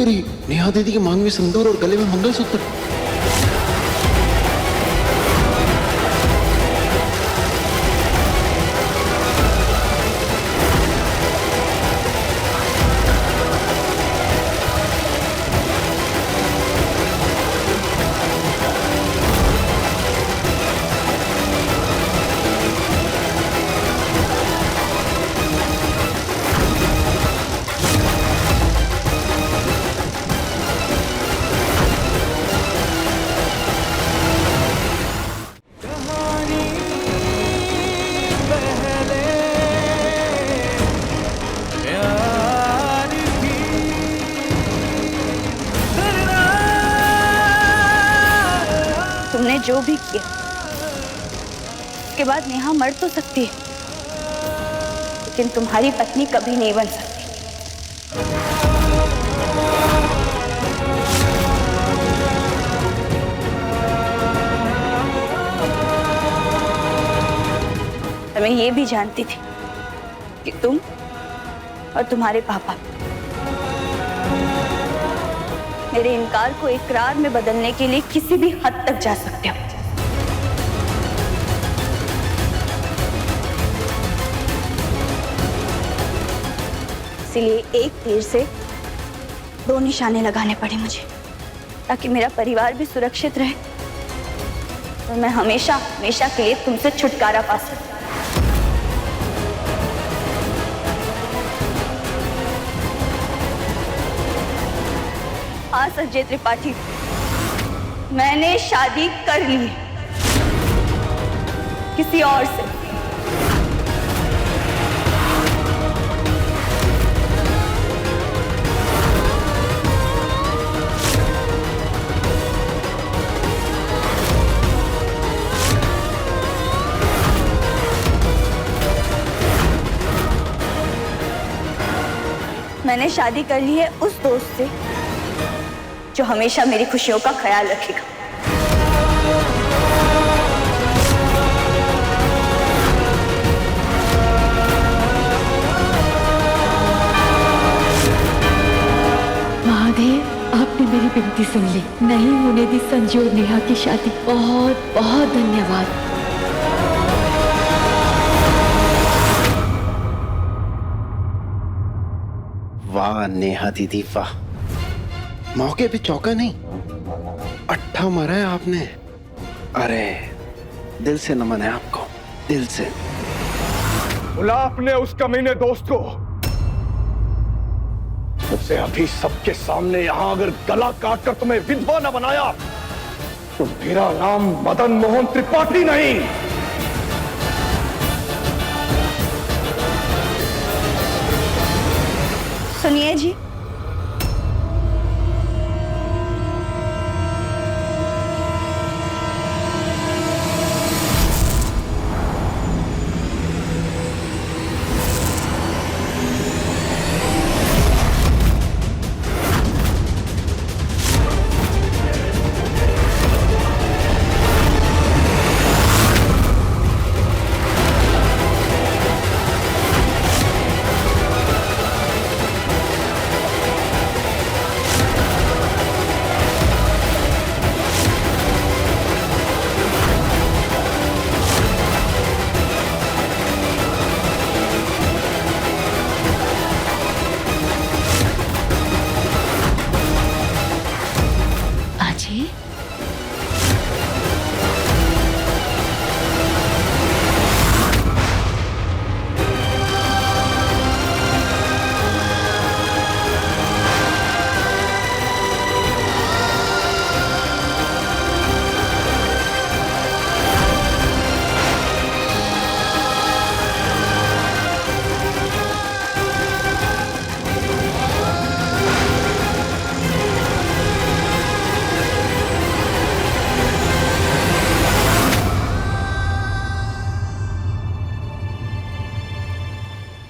रही, नेहा दीदी के मांग में सिंदूर और गले में मंगलसूत्र। तुमने जो भी किया उसके बाद नेहा मर तो सकती है, लेकिन तुम्हारी पत्नी कभी नहीं बन सकती। मैं ये भी जानती थी कि तुम और तुम्हारे पापा मेरे इनकार को इकरार में बदलने के लिए किसी भी हद तक जा सकते हो। इसलिए एक तीर से दो निशाने लगाने पड़े मुझे, ताकि मेरा परिवार भी सुरक्षित रहे और मैं हमेशा हमेशा के लिए तुमसे छुटकारा पा सकूं। हाँ संजय त्रिपाठी, मैंने शादी कर ली है किसी और से। मैंने शादी कर ली है उस दोस्त से जो हमेशा मेरी खुशियों का ख्याल रखेगा। महादेव, आपने मेरी विनती सुन ली, नहीं होने दी संजू और नेहा की शादी। बहुत बहुत धन्यवाद। वाह नेहा दीदी वाह, मौके पे चौका नहीं, अट्ठा मारा है आपने। अरे दिल से नमन है आपको, दिल से। बुला अपने उस कमीने दोस्त को, उसे अभी सबके सामने यहां अगर गला काट कर तुम्हें विधवा न बनाया तो मेरा नाम मदन मोहन त्रिपाठी नहीं। सुनिए जी,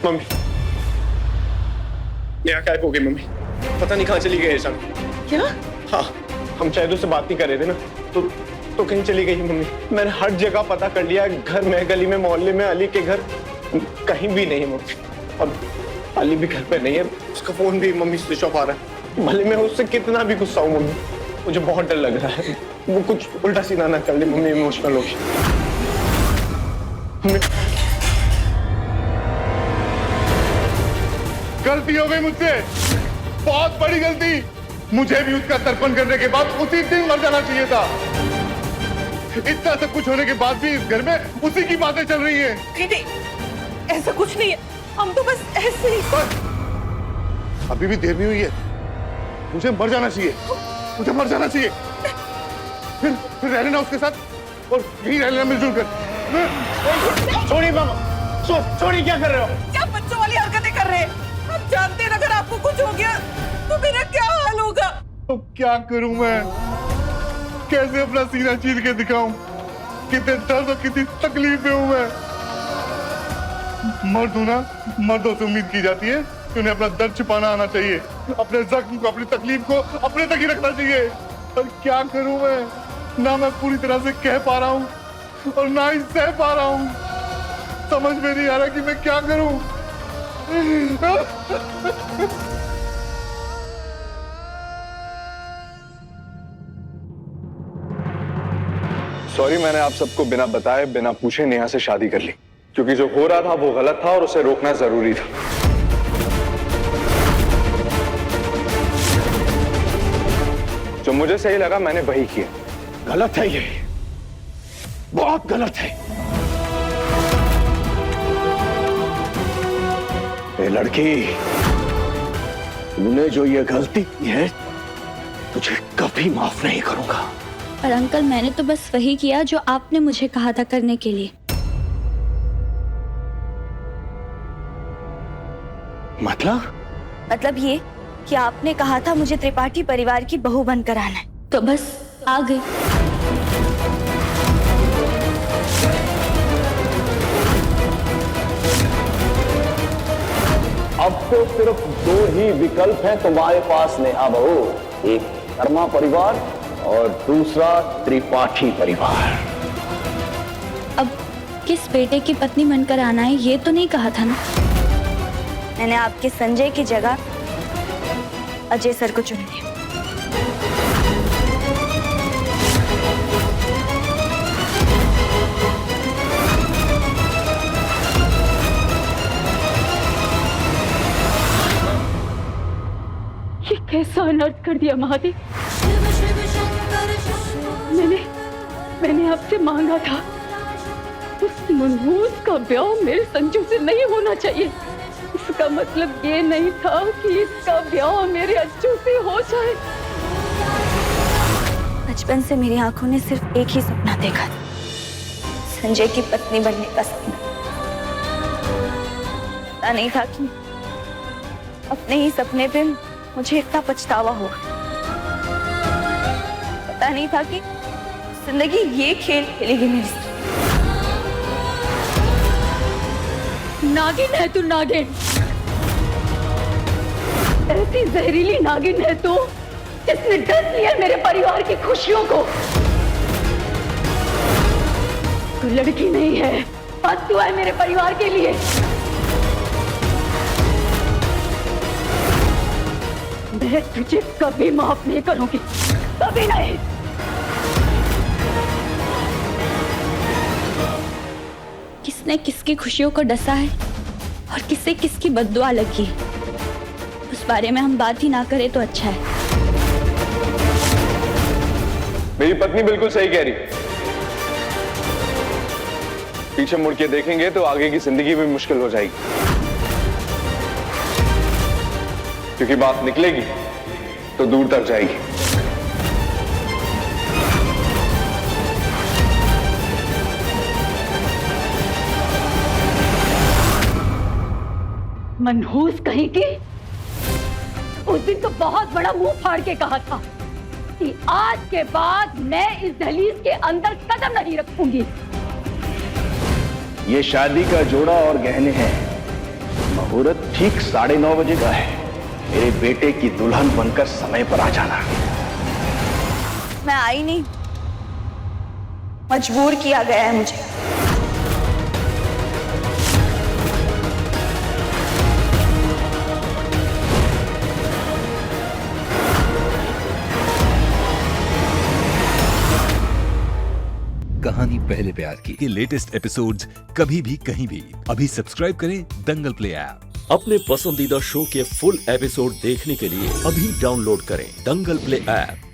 मम्मी नेहा गायब हो गई। मम्मी पता नहीं कहाँ चली गई ऐसा। क्या? हाँ, हम शायद उससे बात नहीं कर रहे थे ना, तो कहीं चली गई मम्मी। मैंने हर जगह पता कर लिया, घर में, गली में, मोहल्ले में, अली के घर, कहीं भी नहीं मम्मी। अब अली भी घर पे नहीं है, उसका फोन भी मम्मी स्विच ऑफ आ रहा है। भले मैं उससे कितना भी गुस्सा हूं मम्मी, मुझे बहुत डर लग रहा है वो कुछ उल्टा सीधा ना कर ले। मम्मी इमोशनल होगी। गलती हो गई मुझसे, बहुत बड़ी गलती। मुझे भी उसका तर्पण करने के बाद उसी दिन मर जाना चाहिए था। इतना सब कुछ होने के बाद भी इस घर में उसी की बातें चल रही हैं। दीदी ऐसा कुछ नहीं है, हम तो बस ऐसे ही। बस अभी भी देर नहीं हुई है, मुझे मर जाना चाहिए, मुझे मर जाना चाहिए। फिर रह लेना उसके साथ और यही रह लेना मिलजुल कर। छोड़िए मामा, छोड़िए, क्या कर रहे हो? क्या बच्चों वाली हरकतें कर रहे हैं? आप जानते हैं अगर आपको कुछ हो गया तो मेरा क्या हाल होगा? तो क्या करूं मैं, कैसे अपना सीना चीर के दिखाऊं, कितने दर्द और कितनी तकलीफ में हूं मैं। मर्द हूं ना, मर्दों से उम्मीद की जाती है कि उन्हें अपना दर्द छिपाना आना चाहिए, अपने जख्म को, अपनी तकलीफ को अपने तक ही रखना चाहिए। पर क्या करूं मैं, ना मैं पूरी तरह से कह पा रहा हूं और ना ही सह पा रहा हूं। समझ में नहीं आ रहा कि मैं क्या करूं। सॉरी, मैंने आप सबको बिना बताए बिना पूछे नेहा से शादी कर ली, क्योंकि जो हो रहा था वो गलत था और उसे रोकना जरूरी था। जो मुझे सही लगा मैंने वही किया। गलत है ये, बहुत गलत है। ये लड़की, तूने जो ये गलती की है तुझे कभी माफ नहीं करूंगा। पर अंकल मैंने तो बस वही किया जो आपने मुझे कहा था करने के लिए। मतलब ये कि आपने कहा था मुझे त्रिपाठी परिवार की बहू बनकर आना है, तो बस आ गई। अब तो सिर्फ दो ही विकल्प हैं तुम्हारे पास नेहा बहू, एक शर्मा परिवार और दूसरा त्रिपाठी परिवार। अब किस बेटे की पत्नी बनकर आना है ये तो नहीं कहा था ना। मैंने आपके संजय की जगह अजय सर को चुन लिया। ये कैसा अनर्थ कर दिया महादेव। मैंने आपसे मांगा था, उस मनहूस का ब्याह मेरे संजू से नहीं होना चाहिए। इसका मतलब ये नहीं था कि इसका ब्याह मेरे अच्छू से हो जाए। बचपन से मेरी आंखों ने सिर्फ एक ही सपना देखा, संजय की पत्नी बनने का सपना। पता नहीं था कि अपने ही सपने पे मुझे इतना पछतावा हुआ। पता नहीं था कि जिंदगी ये खेल खेलेगी मेरे साथ। नागिन है तू, नागिन। ऐसी जहरीली नागिन है तू जिसने डस लिया मेरे परिवार की खुशियों को। तू लड़की नहीं है, फालतू है मेरे परिवार के लिए। मैं तुझे कभी माफ नहीं करूंगी, कभी नहीं। किसने किसकी खुशियों को डसा है और किसे किसकी बद्दुआ लगी है, उस बारे में हम बात ही ना करें तो अच्छा है। मेरी पत्नी बिल्कुल सही कह रही। पीछे मुड़ के देखेंगे तो आगे की जिंदगी भी मुश्किल हो जाएगी, क्योंकि बात निकलेगी तो दूर तक जाएगी। मनहूस कहीं की, उस दिन तो बहुत बड़ा मुंह फाड़ के कहा था कि आज के बाद मैं इस दहलीज के अंदर कदम नहीं रखूंगी। ये शादी का जोड़ा और गहने हैं। मुहूर्त ठीक 9:30 बजे का है। मेरे बेटे की दुल्हन बनकर समय पर आ जाना। मैं आई नहीं, मजबूर किया गया है मुझे। कहानी पहले प्यार की लेटेस्ट एपिसोड्स कभी भी कहीं भी अभी सब्सक्राइब करें दंगल प्ले ऐप। अपने पसंदीदा शो के फुल एपिसोड देखने के लिए अभी डाउनलोड करें दंगल प्ले ऐप।